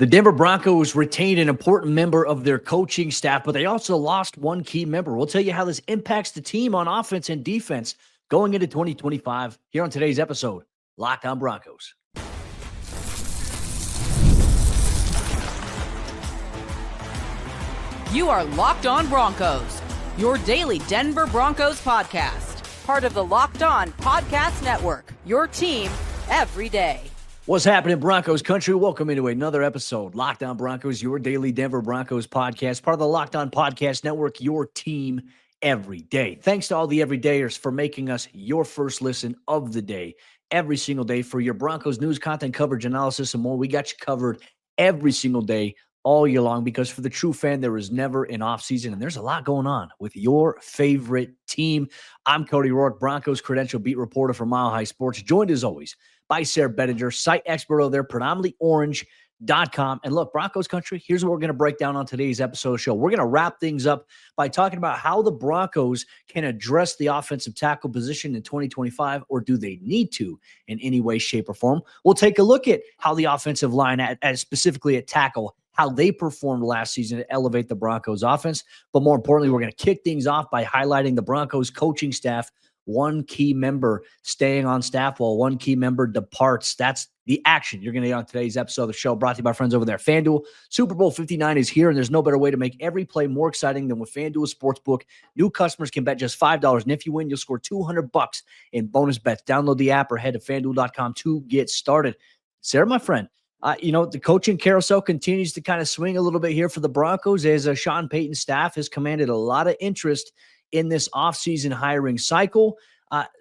The Denver Broncos retained an important member of their coaching staff, but they also lost one key member. We'll tell you how this impacts the team on offense and defense going into 2025 here on today's episode, Locked On Broncos. You are Locked On Broncos, your daily Denver Broncos podcast, part of the Locked On Podcast Network, your team every day. What's happening, Broncos Country? Welcome into another episode, Locked On Broncos, your daily Denver Broncos podcast, part of the Locked On Podcast Network, your team every day. Thanks to all the everydayers for making us your first listen of the day, every single day for your Broncos news, content, coverage, analysis, and more. We got you covered every single day, all year long, because for the true fan, there is never an off season, and there's a lot going on with your favorite team. I'm Cody Roark, Broncos credentialed beat reporter for Mile High Sports, joined as always by Sayre Bedinger, site expert over there, predominantly orange.com. And look, Broncos Country, here's what we're going to break down on today's episode show. We're going to wrap things up by talking about how the Broncos can address the offensive tackle position in 2025, or do they need to in any way, shape, or form? We'll take a look at how the offensive line, specifically at tackle, how they performed last season to elevate the Broncos offense. But more importantly, we're going to kick things off by highlighting the Broncos coaching staff. One key member staying on staff while one key member departs. That's the action you're going to get on today's episode of the show, brought to you by friends over there. FanDuel, Super Bowl 59 is here, and there's no better way to make every play more exciting than with FanDuel Sportsbook. New customers can bet just $5, and if you win, you'll score $200 in bonus bets. Download the app or head to FanDuel.com to get started. Sayre, my friend, the coaching carousel continues to kind of swing a little bit here for the Broncos as Sean Payton staff has commanded a lot of interest in this offseason hiring cycle.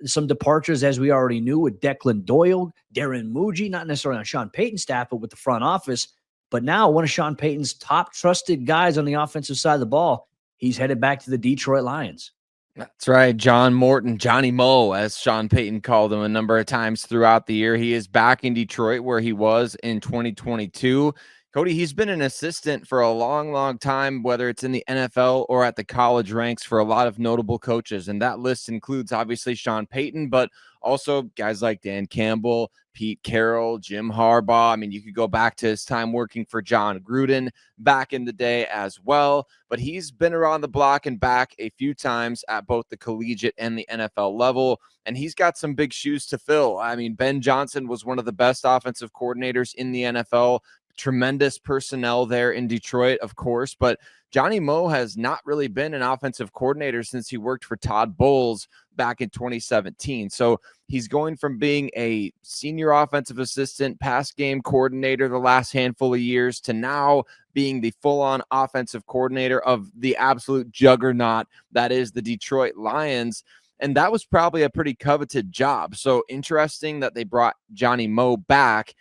Some departures, as we already knew, with Declan, Doyle, Darren Muji, not necessarily on Sean Payton's staff, but with the front office. But now one of Sean Payton's top trusted guys on the offensive side of the ball, he's headed back to the Detroit Lions. That's right. John Morton, Johnny Mo, as Sean Payton called him a number of times throughout the year. He is back in Detroit where he was in 2022. Cody, he's been an assistant for a long, long time, whether it's in the NFL or at the college ranks for a lot of notable coaches. And that list includes obviously Sean Payton, but also guys like Dan Campbell, Pete Carroll, Jim Harbaugh. I mean, you could go back to his time working for John Gruden back in the day as well. But he's been around the block and back a few times at both the collegiate and the NFL level. And he's got some big shoes to fill. I mean, Ben Johnson was one of the best offensive coordinators in the NFL. Tremendous personnel there in Detroit, of course, but Johnny Mo has not really been an offensive coordinator since he worked for Todd Bowles back in 2017. So he's going from being a senior offensive assistant, pass game coordinator the last handful of years to now being the full-on offensive coordinator of the absolute juggernaut that is the Detroit Lions. And that was probably a pretty coveted job. So interesting that they brought Johnny Mo back.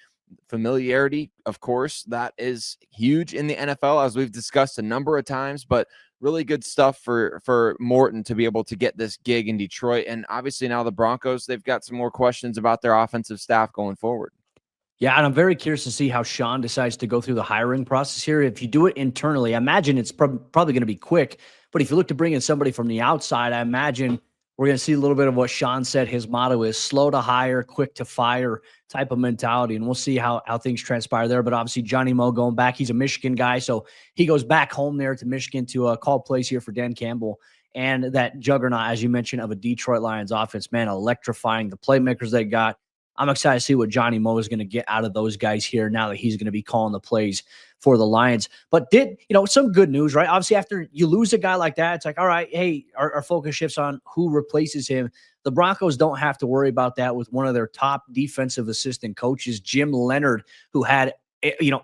Familiarity, of course, that is huge in the NFL, as we've discussed a number of times, but really good stuff for Morton to be able to get this gig in Detroit. And obviously now the Broncos, they've got some more questions about their offensive staff going forward. Yeah, and I'm very curious to see how Sean decides to go through the hiring process here. If you do it internally, I imagine it's probably going to be quick, but if you look to bring in somebody from the outside, I imagine we're going to see a little bit of what Sean said his motto is: slow to hire, quick to fire type of mentality. And we'll see how things transpire there. But obviously Johnny Mo going back, he's a Michigan guy. So he goes back home there to Michigan to call plays here for Dan Campbell. And that juggernaut, as you mentioned, of a Detroit Lions offense, man, electrifying the playmakers they got. I'm excited to see what Johnny Mo is going to get out of those guys here now that he's going to be calling the plays for the Lions. But some good news, right? Obviously, after you lose a guy like that, it's like, all right, hey, our focus shifts on who replaces him. The Broncos don't have to worry about that with one of their top defensive assistant coaches, Jim Leonhard, who had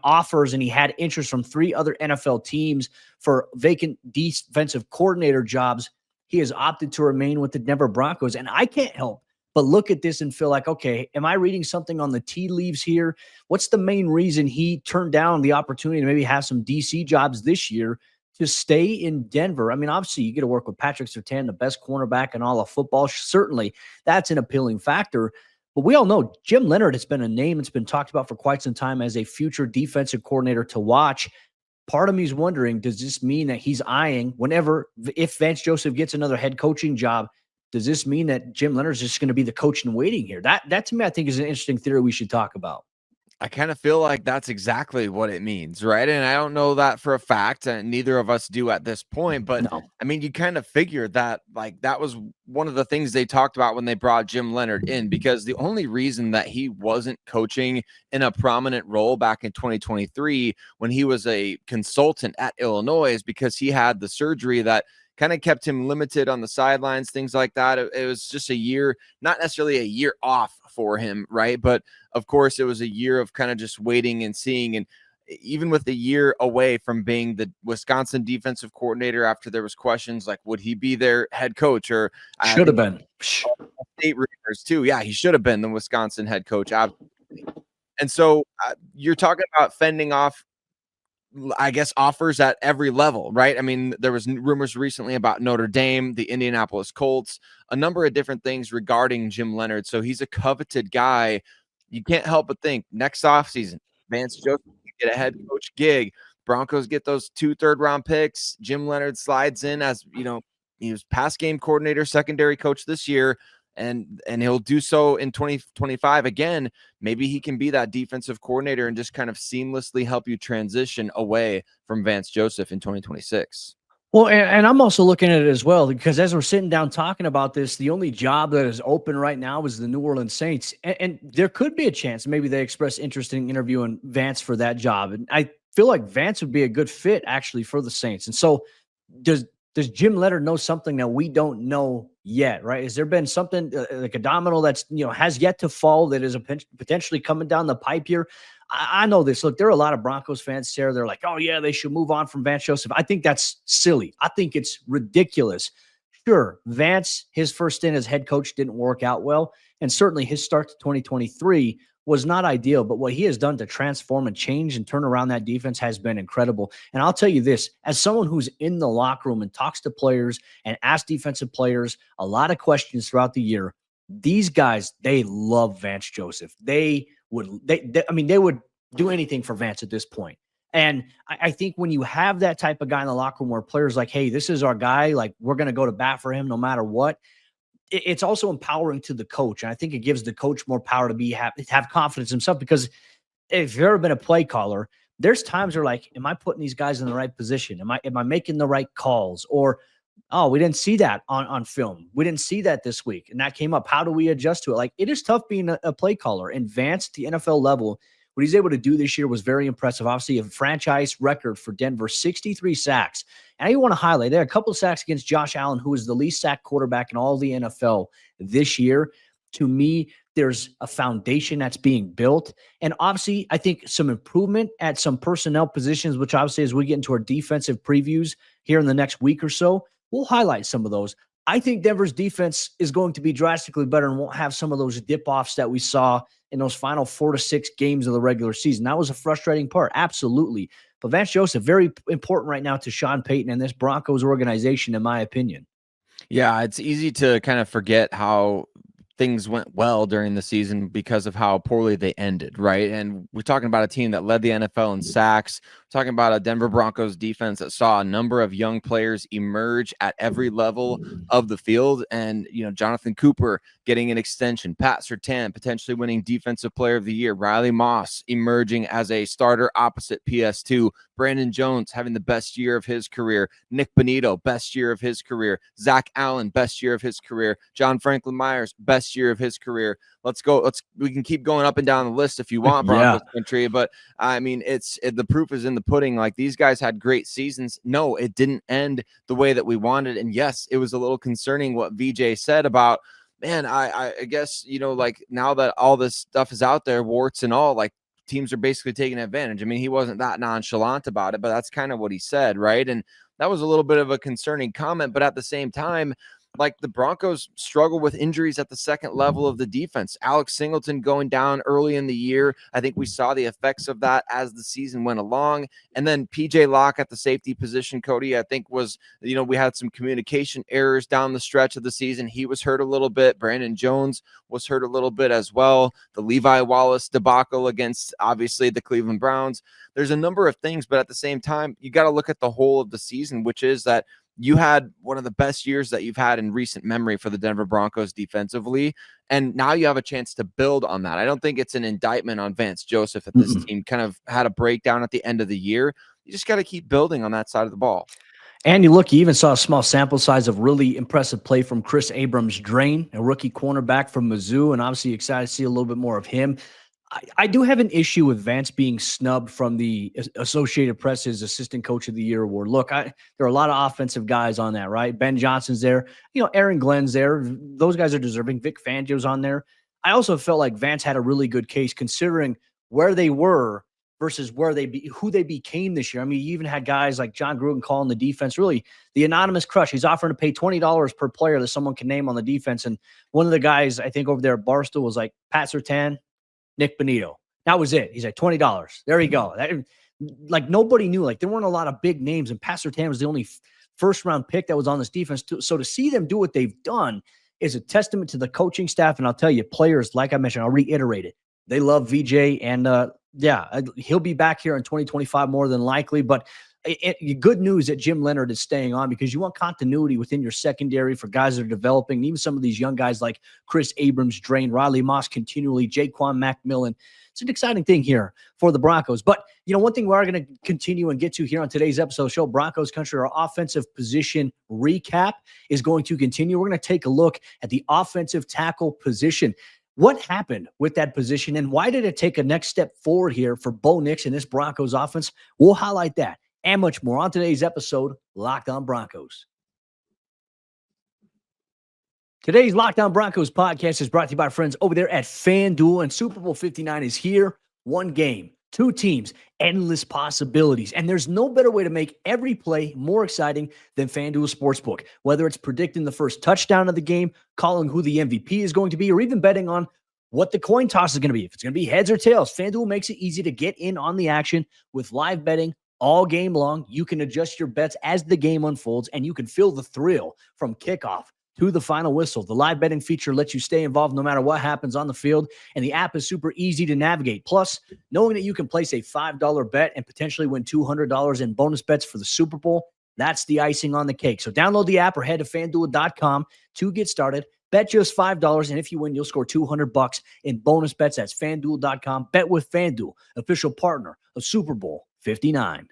offers and he had interest from 3 other NFL teams for vacant defensive coordinator jobs. He has opted to remain with the Denver Broncos. And I can't help but look at this and feel like, okay, am I reading something on the tea leaves here? What's the main reason he turned down the opportunity to maybe have some DC jobs this year to stay in Denver? I mean, obviously, you get to work with Patrick Surtain, the best cornerback in all of football. Certainly, that's an appealing factor. But we all know Jim Leonhard has been a name that's been talked about for quite some time as a future defensive coordinator to watch. Part of me is wondering, does this mean that he's eyeing if Vance Joseph gets another head coaching job, does this mean that Jim Leonhard is just going to be the coach in waiting here? That to me, I think, is an interesting theory we should talk about. I kind of feel like that's exactly what it means, right? And I don't know that for a fact, and neither of us do at this point, but No. I mean, you kind of figure that like that was one of the things they talked about when they brought Jim Leonhard in, because the only reason that he wasn't coaching in a prominent role back in 2023 when he was a consultant at Illinois is because he had the surgery that kind of kept him limited on the sidelines, things like that. It was just a year, not necessarily a year off for him, right? But of course, it was a year of kind of just waiting and seeing. And even with a year away from being the Wisconsin defensive coordinator, after there was questions like, would he be their head coach? Or I Should have think been. state rumors too. Yeah, he should have been the Wisconsin head coach. Absolutely. And so you're talking about fending off, I guess, offers at every level, right? I mean, there was rumors recently about Notre Dame, the Indianapolis Colts, a number of different things regarding Jim Leonhard. So he's a coveted guy. You can't help but think next offseason, Vance Joseph get a head coach gig. Broncos get those 2 third-round picks. Jim Leonhard slides in as, he was pass game coordinator, secondary coach this year, and he'll do so in 2025 again. Maybe he can be that defensive coordinator and just kind of seamlessly help you transition away from Vance Joseph in 2026. Well, and I'm also looking at it as well, because as we're sitting down talking about this, the only job that is open right now is the New Orleans Saints. And there could be a chance maybe they express interest in interviewing Vance for that job. And I feel like Vance would be a good fit actually for the Saints. And so does Jim Leonhard know something that we don't know yet, right? Has there been something like a domino that's, has yet to fall that is potentially coming down the pipe here? I know this. Look, there are a lot of Broncos fans, Sarah. They're like, oh, yeah, they should move on from Vance Joseph. I think that's silly. I think it's ridiculous. Sure, Vance, his first stint as head coach didn't work out well. And certainly his start to 2023 was not ideal. But what he has done to transform and change and turn around that defense has been incredible. And I'll tell you this, as someone who's in the locker room and talks to players and asks defensive players a lot of questions throughout the year, these guys, they love Vance Joseph. They would do anything for Vance at this point. And I think when you have that type of guy in the locker room where players like, hey, this is our guy, like we're going to go to bat for him no matter what, it's also empowering to the coach. And I think it gives the coach more power to have confidence in himself, because if you've ever been a play caller, there's times where like, am I putting these guys in the right position? Am I making the right calls? Or, oh, we didn't see that on film. We didn't see that this week. And that came up. How do we adjust to it? Like, it is tough being a play caller. And Vance, at the NFL level, what he's able to do this year was very impressive. Obviously, a franchise record for Denver, 63 sacks. And I want to highlight, there are a couple of sacks against Josh Allen, who is the least sacked quarterback in all of the NFL this year. To me, there's a foundation that's being built. And obviously, I think some improvement at some personnel positions, which obviously as we get into our defensive previews here in the next week or so, we'll highlight some of those. I think Denver's defense is going to be drastically better and won't have some of those dip-offs that we saw in those final 4 to 6 games of the regular season. That was a frustrating part, absolutely. But Vance Joseph, very important right now to Sean Payton and this Broncos organization, in my opinion. Yeah, it's easy to kind of forget how things went well during the season because of how poorly they ended, right? And we're talking about a team that led the NFL in sacks. We're talking about a Denver Broncos defense that saw a number of young players emerge at every level of the field. And, Jonathan Cooper getting an extension, Pat Surtain potentially winning Defensive Player of the Year, Riley Moss emerging as a starter opposite PS2, Brandon Jones having the best year of his career, Nick Bonito, best year of his career, Zach Allen, best year of his career, John Franklin Myers, best year of his career. We can keep going up and down the list if you want, Broncos country, but I mean, the proof is in the pudding. Like, these guys had great seasons. No, it didn't end the way that we wanted. And yes, it was a little concerning what VJ said about, man, I guess, like, now that all this stuff is out there, warts and all, like, teams are basically taking advantage. I mean, he wasn't that nonchalant about it, but that's kind of what he said, right? And that was a little bit of a concerning comment, but at the same time, like, the Broncos struggle with injuries at the second level of the defense. Alex Singleton going down early in the year. I think we saw the effects of that as the season went along. And then PJ Locke at the safety position, Cody, I think was, we had some communication errors down the stretch of the season. He was hurt a little bit. Brandon Jones was hurt a little bit as well. The Levi Wallace debacle against, obviously, the Cleveland Browns. There's a number of things, but at the same time, you got to look at the whole of the season, which is that you had one of the best years that you've had in recent memory for the Denver Broncos defensively. And now you have a chance to build on that. I don't think it's an indictment on Vance Joseph that this team kind of had a breakdown at the end of the year. You just got to keep building on that side of the ball. And you even saw a small sample size of really impressive play from Chris Abrams-Drain, a rookie cornerback from Mizzou, and obviously excited to see a little bit more of him. I do have an issue with Vance being snubbed from the Associated Press's Assistant Coach of the Year award. Look, there are a lot of offensive guys on that, right? Ben Johnson's there. Aaron Glenn's there. Those guys are deserving. Vic Fangio's on there. I also felt like Vance had a really good case considering where they were versus who they became this year. I mean, you even had guys like John Gruden calling the defense really the anonymous crush. He's offering to pay $20 per player that someone can name on the defense. And one of the guys, I think over there at Barstool, was like Pat Surtain, Nick Bonito. That was it. He's like, $20. There you go. Like nobody knew. Like there weren't a lot of big names, and Pat Surtain was the only first-round pick that was on this defense too. So to see them do what they've done is a testament to the coaching staff. And I'll tell you, players, like I mentioned, I'll reiterate it. They love VJ, and he'll be back here in 2025 more than likely. But good news that Jim Leonhard is staying on, because you want continuity within your secondary for guys that are developing. And even some of these young guys like Chris Abrams-Drain, Riley Moss continually, Jaquan McMillan. It's an exciting thing here for the Broncos. But, one thing we are going to continue and get to here on today's episode show, Broncos Country, our offensive position recap is going to continue. We're going to take a look at the offensive tackle position. What happened with that position, and why did it take a next step forward here for Bo Nix and this Broncos offense? We'll highlight that and much more on today's episode, Locked On Broncos. Today's Locked On Broncos podcast is brought to you by our friends over there at FanDuel, and Super Bowl 59 is here. One game, two teams, endless possibilities. And there's no better way to make every play more exciting than FanDuel Sportsbook. Whether it's predicting the first touchdown of the game, calling who the MVP is going to be, or even betting on what the coin toss is going to be. If it's going to be heads or tails, FanDuel makes it easy to get in on the action with live betting all game long. You can adjust your bets as the game unfolds, and you can feel the thrill from kickoff to the final whistle. The live betting feature lets you stay involved no matter what happens on the field, and the app is super easy to navigate. Plus, knowing that you can place a $5 bet and potentially win $200 in bonus bets for the Super Bowl, that's the icing on the cake. So download the app or head to FanDuel.com to get started. Bet just $5, and if you win, you'll score $200 in bonus bets. That's FanDuel.com. Bet with FanDuel, official partner of Super Bowl 59.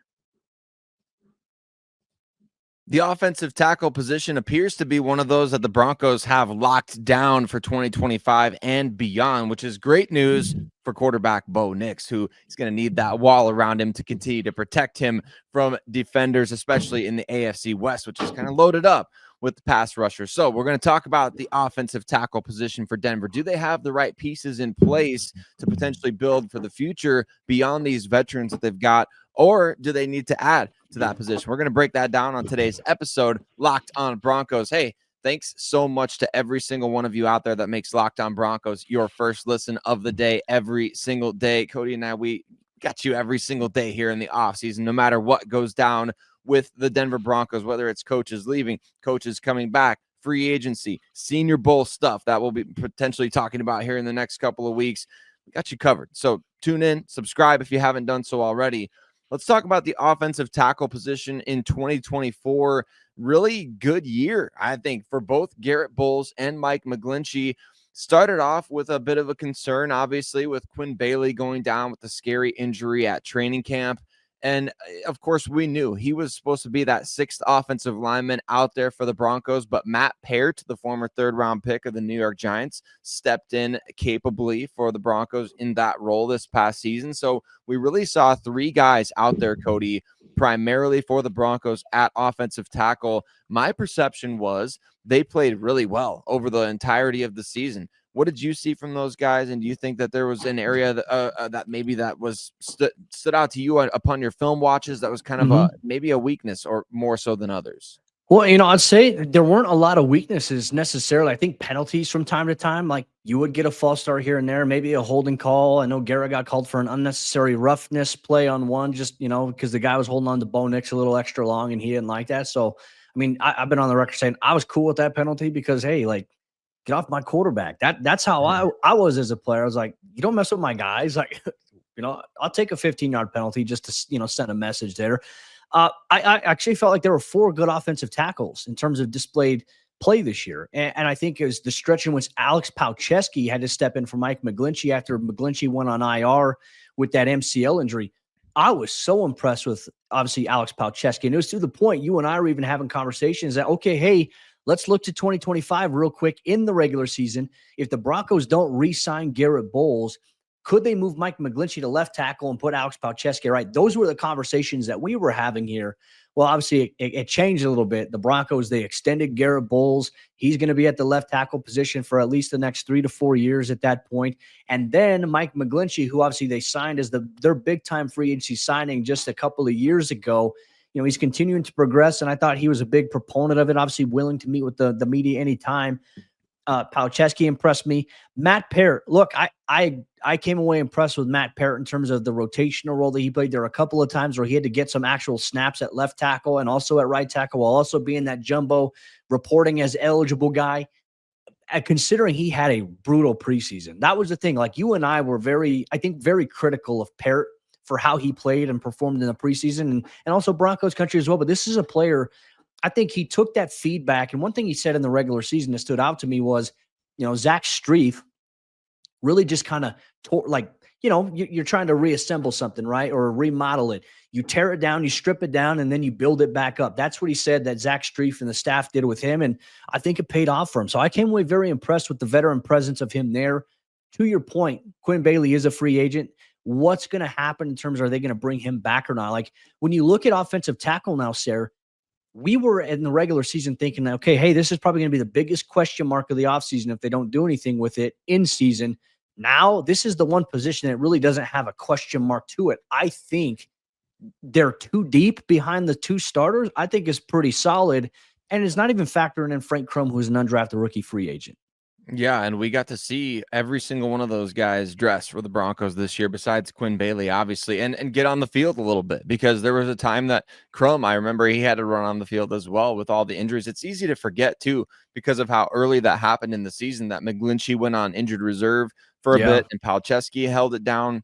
The offensive tackle position appears to be one of those that the Broncos have locked down for 2025 and beyond, which is great news for quarterback Bo Nix, who is going to need that wall around him to continue to protect him from defenders, especially in the AFC West, which is kind of loaded up with the pass rushers. So we're going to talk about the offensive tackle position for Denver. Do they have the right pieces in place to potentially build for the future beyond these veterans that they've got, or do they need to add to that position? We're going to break that down on today's episode, Locked On Broncos. Hey, thanks so much to every single one of you out there that makes Locked On Broncos your first listen of the day every single day. Cody and I, we got you every single day here in the offseason, no matter what goes down with the Denver Broncos, whether it's coaches leaving, coaches coming back, free agency, Senior Bowl stuff that we'll be potentially talking about here in the next couple of weeks. We got you covered. So tune in, subscribe if you haven't done so already. Let's talk about the offensive tackle position in 2024. Really good year, I think, for both Garrett Bowles and Mike McGlinchey. Started off with a bit of a concern, obviously, with Quinn Bailey going down with the scary injury at training camp. And, of course, we knew he was supposed to be that sixth offensive lineman out there for the Broncos, but Matt Peart, the former third-round pick of the New York Giants, stepped in capably for the Broncos in that role this past season. So we really saw three guys out there, Cody, primarily for the Broncos at offensive tackle. My perception was they played really well over the entirety of the season. What did you see from those guys? And do you think that there was an area that maybe that was stood out to you upon your film watches that was kind of maybe a weakness or more so than others? Well, I'd say there weren't a lot of weaknesses necessarily. I think penalties from time to time, like you would get a false start here and there, maybe a holding call. I know Garrett got called for an unnecessary roughness play on one, just, because the guy was holding on to Bo Nix a little extra long and he didn't like that. So, I mean, I've been on the record saying I was cool with that penalty because, hey, like, get off my quarterback. That's how I was as a player. I was like, you don't mess with my guys. Like, I'll take a 15-yard penalty just to, send a message there. I actually felt like there were 4 good offensive tackles in terms of displayed play this year. And I think it was the stretch in which Alex Paucheski had to step in for Mike McGlinchey after McGlinchey went on IR with that MCL injury. I was so impressed with, obviously, Alex Paucheski. And it was to the point you and I were even having conversations that, okay, hey, let's look to 2025 real quick in the regular season. If the Broncos don't re-sign Garrett Bowles, could they move Mike McGlinchey to left tackle and put Alex Paucheski right? Those were the conversations that we were having here. Well, obviously, it changed a little bit. The Broncos, they extended Garrett Bowles. He's going to be at the left tackle position for at least the next 3 to 4 years at that point. And then Mike McGlinchey, who obviously they signed as their big-time free agency signing just a couple of years ago, he's continuing to progress, and I thought he was a big proponent of it, obviously willing to meet with the media anytime. Paucheski impressed me. Matt Parrott, look, I came away impressed with Matt Parrott in terms of the rotational role that he played. There were a couple of times where he had to get some actual snaps at left tackle and also at right tackle, while also being that jumbo reporting as eligible guy. Considering he had a brutal preseason, that was the thing. Like, you and I were very critical of Parrott for how he played and performed in the preseason, and also Broncos country as well. But this is a player, I think he took that feedback. And one thing he said in the regular season that stood out to me was, Zach Strief really just kind of you're trying to reassemble something, right? Or remodel it. You tear it down, you strip it down, and then you build it back up. That's what he said that Zach Strief and the staff did with him. And I think it paid off for him. So I came away very impressed with the veteran presence of him there. To your point, Quinn Bailey is a free agent. What's going to happen in terms of, are they going to bring him back or not? Like, when you look at offensive tackle now, Sayre, we were in the regular season thinking, okay, hey, this is probably going to be the biggest question mark of the offseason if they don't do anything with it in season. Now, this is the one position that really doesn't have a question mark to it. I think they're too deep behind the 2 starters. I think is pretty solid, and it's not even factoring in Frank Crum, who's an undrafted rookie free agent. Yeah, and we got to see every single one of those guys dress for the Broncos this year, besides Quinn Bailey, obviously, and get on the field a little bit, because there was a time that Crum, I remember he had to run on the field as well with all the injuries. It's easy to forget, too, because of how early that happened in the season, that McGlinchey went on injured reserve for a bit, and Paucheski held it down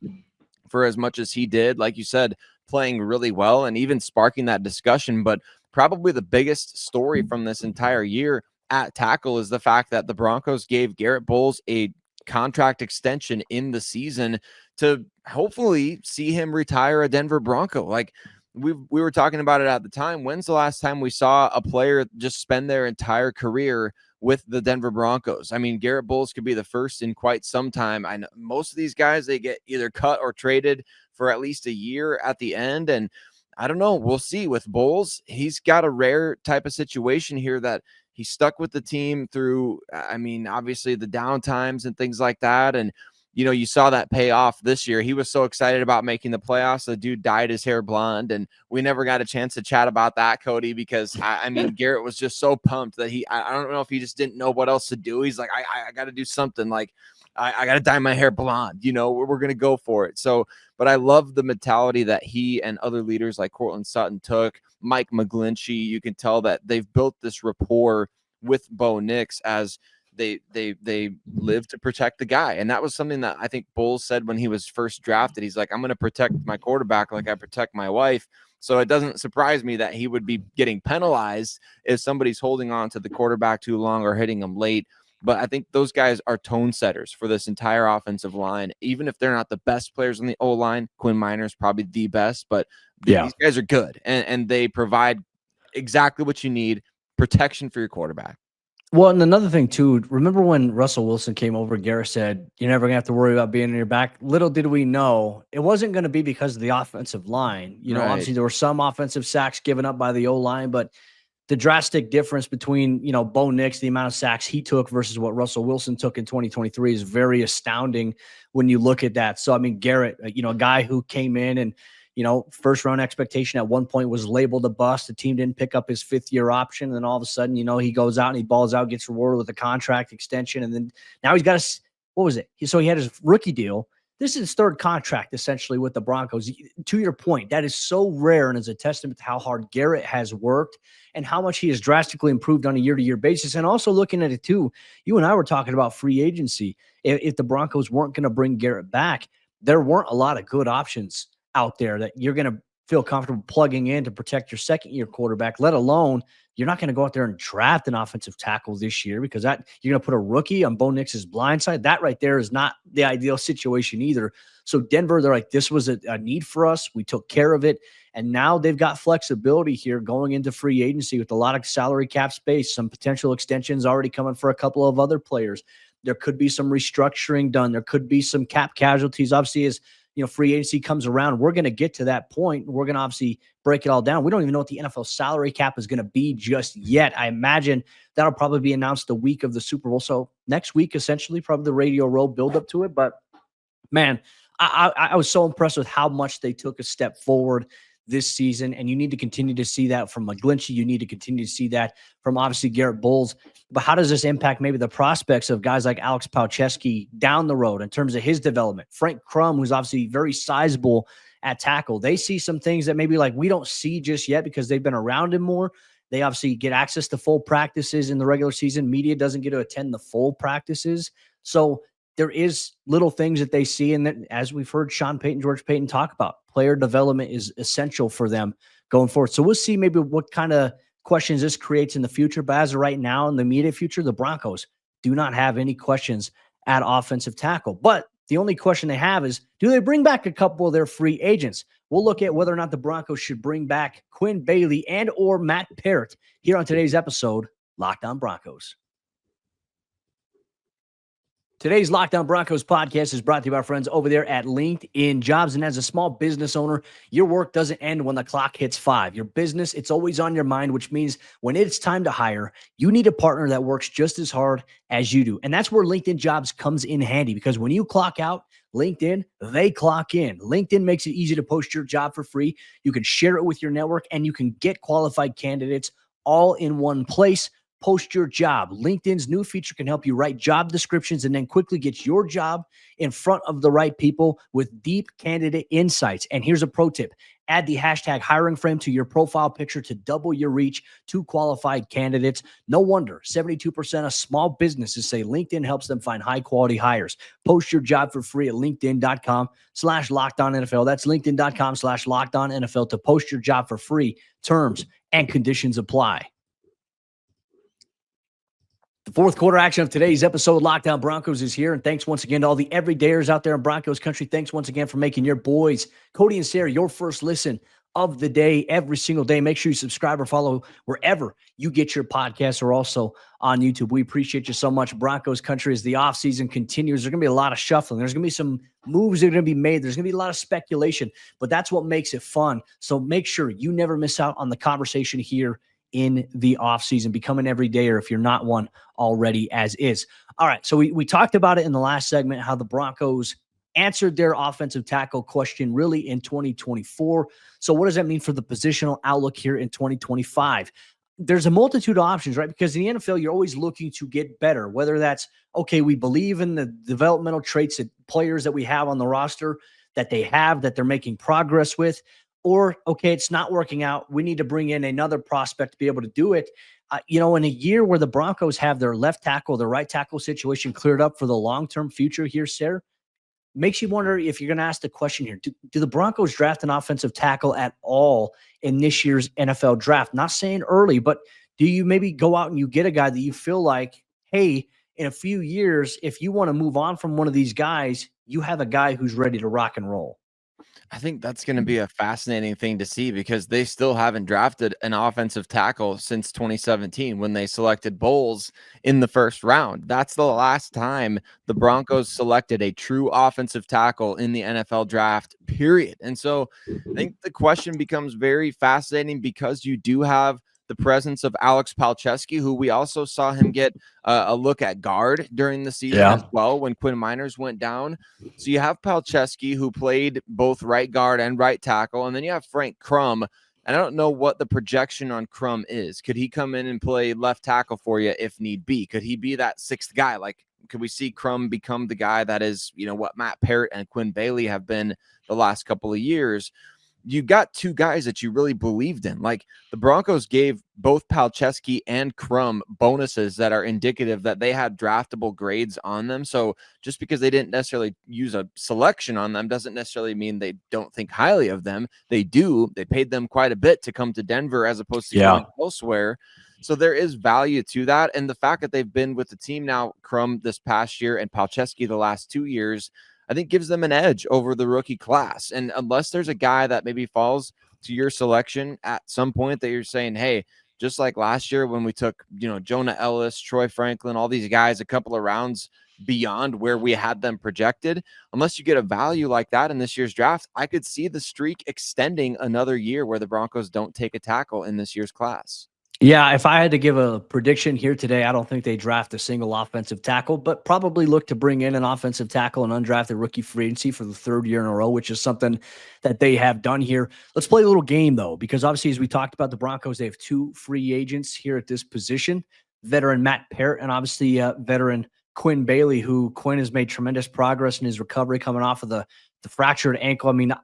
for as much as he did, like you said, playing really well and even sparking that discussion. But probably the biggest story from this entire year at tackle is the fact that the Broncos gave Garrett Bowles a contract extension in the season to hopefully see him retire a Denver Bronco. Like, we were talking about it at the time. When's the last time we saw a player just spend their entire career with the Denver Broncos? I mean, Garrett Bowles could be the first in quite some time. I know most of these guys, they get either cut or traded for at least a year at the end. And I don't know, we'll see with Bowles. He's got a rare type of situation here that he stuck with the team through, I mean, obviously the down times and things like that. And, you saw that pay off this year. He was so excited about making the playoffs. The dude dyed his hair blonde, and we never got a chance to chat about that, Cody, because I mean, Garrett was just so pumped that I don't know if he just didn't know what else to do. He's like, I got to do something. Like, I got to dye my hair blonde, we're going to go for it. So, but I love the mentality that he and other leaders like Courtland Sutton took. Mike McGlinchey, you can tell that they've built this rapport with Bo Nix as they live to protect the guy. And that was something that I think Bowles said when he was first drafted. He's like, I'm going to protect my quarterback like I protect my wife. So it doesn't surprise me that he would be getting penalized if somebody's holding on to the quarterback too long or hitting him late. But I think those guys are tone setters for this entire offensive line. Even if they're not the best players on the O-line, Quinn Minor's probably the best, but these guys are good. And they provide exactly what you need, protection for your quarterback. Well, and another thing, too, remember when Russell Wilson came over, Garrett said, you're never going to have to worry about being in your back. Little did we know, it wasn't going to be because of the offensive line. Obviously there were some offensive sacks given up by the O-line, but the drastic difference between, Bo Nix, the amount of sacks he took versus what Russell Wilson took in 2023 is very astounding when you look at that. So, I mean, Garrett, a guy who came in and, first round expectation at one point was labeled a bust. The team didn't pick up his 5th-year option. And then all of a sudden, he goes out and he balls out, gets rewarded with a contract extension. And then now he's got what was it? So he had his rookie deal. This is his 3rd contract essentially with the Broncos. To your point, that is so rare and is a testament to how hard Garrett has worked and how much he has drastically improved on a year-to-year basis. And also looking at it too, you and I were talking about free agency. If the Broncos weren't going to bring Garrett back, there weren't a lot of good options out there that you're going to feel comfortable plugging in to protect your second-year quarterback, let alone you're not going to go out there and draft an offensive tackle this year because that you're going to put a rookie on Bo Nix's blind side. That right there is not the ideal situation either. So Denver, they're like, this was a need for us. We took care of it. And now they've got flexibility here going into free agency with a lot of salary cap space, some potential extensions already coming for a couple of other players. There could be some restructuring done. There could be some cap casualties. Obviously, as free agency comes around, we're going to get to that point. We're going to obviously break it all down. We don't even know what the NFL salary cap is going to be just yet. I imagine that'll probably be announced the week of the Super Bowl. So next week, essentially, probably the Radio Row build up to it. But man, I was so impressed with how much they took a step forward this season. And you need to continue to see that from McGlinchey. You need to continue to see that from obviously Garrett Bowles. But how does this impact maybe the prospects of guys like Alex Palczewski down the road in terms of his development? Frank Crum, who's obviously very sizable at tackle, they see some things that maybe like we don't see just yet because they've been around him more. They obviously get access to full practices in the regular season. Media doesn't get to attend the full practices. So there is little things that they see. And then, as we've heard Sean Payton, George Payton talk about, player development is essential for them going forward. So we'll see maybe what kind of questions this creates in the future. But as of right now, in the immediate future, the Broncos do not have any questions at offensive tackle. But the only question they have is, do they bring back a couple of their free agents? We'll look at whether or not the Broncos should bring back Quinn Bailey and or Matt Parrott here on today's episode, Locked On Broncos. Today's Locked On Broncos podcast is brought to you by our friends over there at LinkedIn Jobs. And as a small business owner, your work doesn't end when the clock hits 5. Your business, it's always on your mind, which means when it's time to hire, you need a partner that works just as hard as you do. And that's where LinkedIn Jobs comes in handy, because when you clock out, LinkedIn, they clock in. LinkedIn makes it easy to post your job for free. You can share it with your network, and you can get qualified candidates all in one place. Post your job. LinkedIn's new feature can help you write job descriptions and then quickly get your job in front of the right people with deep candidate insights. And here's a pro tip. Add the hashtag hiring frame to your profile picture to double your reach to qualified candidates. No wonder 72% of small businesses say LinkedIn helps them find high quality hires. Post your job for free at linkedin.com/LockedOnNFL. That's linkedin.com/LockedOnNFL to post your job for free. Terms and conditions apply. The fourth quarter action of today's episode, Locked On Broncos, is here. And thanks once again to all the everydayers out there in Broncos country. Thanks once again for making your boys, Cody and Sayre, your first listen of the day every single day. Make sure you subscribe or follow wherever you get your podcasts, or also on YouTube. We appreciate you so much. Broncos country, as the offseason continues, there's going to be a lot of shuffling. There's going to be some moves that are going to be made. There's going to be a lot of speculation, but that's what makes it fun. So make sure you never miss out on the conversation here in the offseason. Become an everydayer if you're not one already as is. All right, so we talked about it in the last segment, how the Broncos answered their offensive tackle question really in 2024. So what does that mean for the positional outlook here in 2025? There's a multitude of options, right? Because in the NFL, you're always looking to get better, whether that's, okay, we believe in the developmental traits that players that we have on the roster that they're making progress with, or, okay, it's not working out, we need to bring in another prospect to be able to do it. In a year where the Broncos have their left tackle, their right tackle situation cleared up for the long-term future here, Sayre, makes you wonder if you're going to ask the question here, do the Broncos draft an offensive tackle at all in this year's NFL draft? Not saying early, but do you maybe go out and you get a guy that you feel like, hey, in a few years, if you want to move on from one of these guys, you have a guy who's ready to rock and roll? I think that's going to be a fascinating thing to see, because they still haven't drafted an offensive tackle since 2017 when they selected Bowles in the first round. That's the last time the Broncos selected a true offensive tackle in the NFL draft, period. And so I think the question becomes very fascinating, because you do have the presence of Alex Palczewski, who we also saw him get a look at guard during the season as well when Quinn Miners went down. So you have Palczewski, who played both right guard and right tackle, and then you have Frank Crum. And I don't know what the projection on Crum is. Could he come in and play left tackle for you if need be? Could he be that sixth guy? Like, could we see Crum become the guy that is, what Matt Parrott and Quinn Bailey have been the last couple of years? you got two guys that you really believed in. Like the Broncos gave both Palczewski and Crum bonuses that are indicative that they had draftable grades on them. So just because they didn't necessarily use a selection on them doesn't necessarily mean they don't think highly of them. They do. They paid them quite a bit to come to Denver as opposed to going elsewhere. So there is value to that. And the fact that they've been with the team now, Crum this past year and Palczewski the last 2 years, I think gives them an edge over the rookie class. And unless there's a guy that maybe falls to your selection at some point that you're saying, hey, just like last year when we took, Jonah Ellis, Troy Franklin, all these guys a couple of rounds beyond where we had them projected, unless you get a value like that in this year's draft, I could see the streak extending another year where the Broncos don't take a tackle in this year's class. Yeah, if I had to give a prediction here today, I don't think they draft a single offensive tackle, but probably look to bring in an offensive tackle and undrafted rookie free agency for the third year in a row, which is something that they have done here. Let's play a little game, though, because obviously, as we talked about the Broncos, they have two free agents here at this position, veteran Matt Parrott and obviously veteran Quinn Bailey, who Quinn has made tremendous progress in his recovery coming off of the fractured ankle. I mean,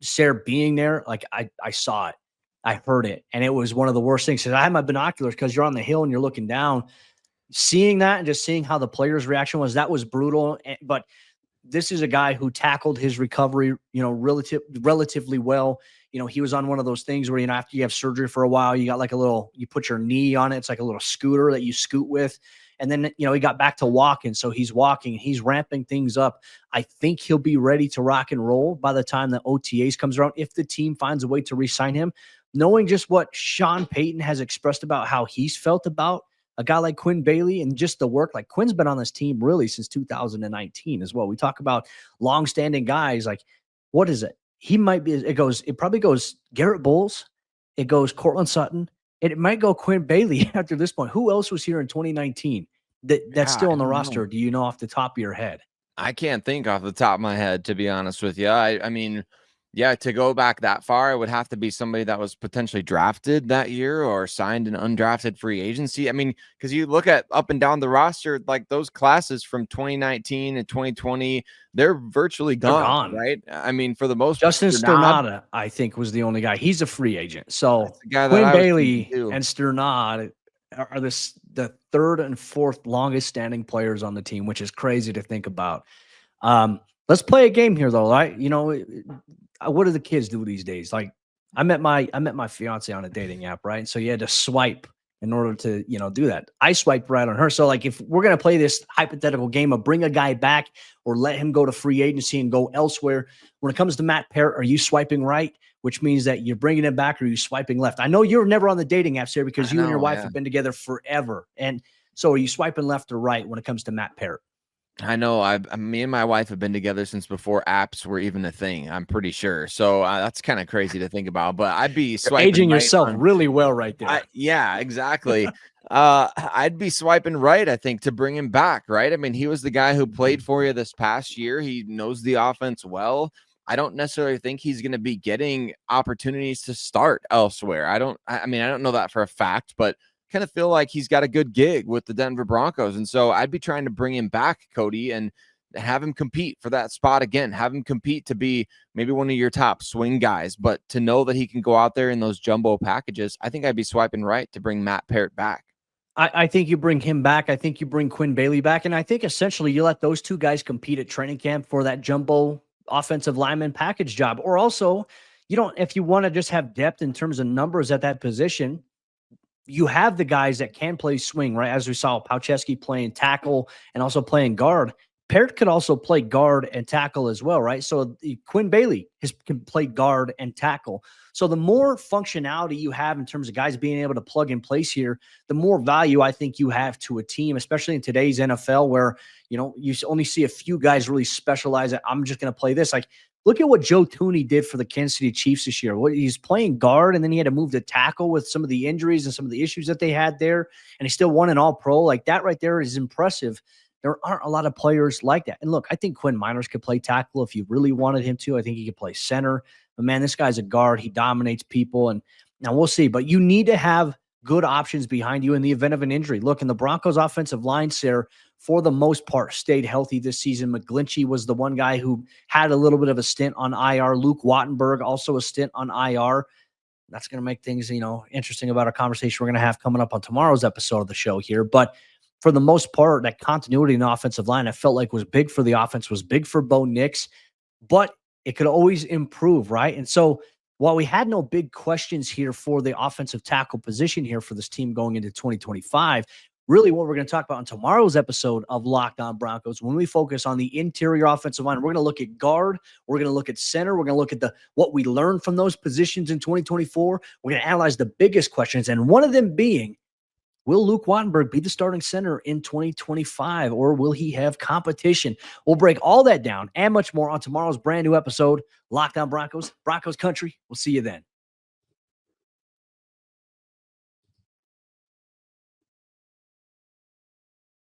Sayre being there, like I saw it. I heard it, and it was one of the worst things. I had my binoculars because you're on the hill and you're looking down. Seeing that and just seeing how the player's reaction was, that was brutal. But this is a guy who tackled his recovery, relatively well. He was on one of those things where, after you have surgery for a while, you got like you put your knee on it. It's like a little scooter that you scoot with. And then, he got back to walking. So he's walking, he's ramping things up. I think he'll be ready to rock and roll by the time the OTAs comes around, if the team finds a way to re-sign him. Knowing just what Sean Payton has expressed about how he's felt about a guy like Quinn Bailey and just the work, like Quinn's been on this team really since 2019 as well. We talk about longstanding guys. Like, what is it? He might be, it probably goes Garrett Bowles. It goes Cortland Sutton. It might go Quinn Bailey after this point. Who else was here in 2019 that's still on the roster? Do you know off the top of your head? I can't think off the top of my head, to be honest with you. I mean, yeah, to go back that far, it would have to be somebody that was potentially drafted that year or signed an undrafted free agency. I mean, because you look at up and down the roster, like those classes from 2019 and 2020, they're virtually gone, right? I mean, for the most part. Justin Sternada, I think, was the only guy. He's a free agent. So Quinn Bailey and Sternada are the third and fourth longest standing players on the team, which is crazy to think about. Let's play a game here, though, right? What do the kids do these days? Like, I met my fiance on a dating app, right? So you had to swipe in order to, do that. I swiped right on her. So, like, if we're going to play this hypothetical game of bring a guy back or let him go to free agency and go elsewhere, when it comes to Matt Parrott, are you swiping right, which means that you're bringing him back, or are you swiping left? I know you're never on the dating apps here because you and your wife have been together forever. And so are you swiping left or right when it comes to Matt Parrott? I know. Me and my wife have been together since before apps were even a thing, I'm pretty sure. So that's kind of crazy to think about. But I'd be swiping aging yourself really well right there. Yeah, exactly. I'd be swiping right, I think, to bring him back, right? I mean, he was the guy who played for you this past year. He knows the offense well. I don't necessarily think he's going to be getting opportunities to start elsewhere. I don't know that for a fact, but kind of feel like he's got a good gig with the Denver Broncos. And so I'd be trying to bring him back, Cody, and have him compete for that spot again, have him compete to be maybe one of your top swing guys, but to know that he can go out there in those jumbo packages, I think I'd be swiping right to bring Matt Parrott back. I think you bring him back. I think you bring Quinn Bailey back. And I think essentially you let those two guys compete at training camp for that jumbo offensive lineman package job. Or also, if you want to just have depth in terms of numbers at that position, you have the guys that can play swing, right? As we saw, Palczewski playing tackle and also playing guard. Parrott could also play guard and tackle as well, right? So Quinn Bailey can play guard and tackle. So the more functionality you have in terms of guys being able to plug in place here, the more value I think you have to a team, especially in today's NFL where, you only see a few guys really specialize at, I'm just going to play this. Like, look at what Joe Thuney did for the Kansas City Chiefs this year. He's playing guard, and then he had to move to tackle with some of the injuries and some of the issues that they had there, and he still won an All-Pro. Like, that right there is impressive. There aren't a lot of players like that. And look, I think Quinn Miners could play tackle if you really wanted him to. I think he could play center. But, man, this guy's a guard. He dominates people, and now we'll see. But you need to have good options behind you in the event of an injury. Look, in the Broncos offensive line, Sayre, for the most part, stayed healthy this season. McGlinchey was the one guy who had a little bit of a stint on IR. Luke Wattenberg, also a stint on IR. That's going to make things, interesting about our conversation we're going to have coming up on tomorrow's episode of the show here. But for the most part, that continuity in the offensive line, I felt like was big for the offense, was big for Bo Nix, but it could always improve, right? And so while we had no big questions here for the offensive tackle position here for this team going into 2025, really what we're going to talk about on tomorrow's episode of Locked On Broncos, when we focus on the interior offensive line, we're going to look at guard, we're going to look at center, we're going to look at what we learned from those positions in 2024. We're going to analyze the biggest questions, and one of them being, will Luke Wattenberg be the starting center in 2025, or will he have competition? We'll break all that down and much more on tomorrow's brand new episode, Locked On Broncos, Broncos Country. We'll see you then.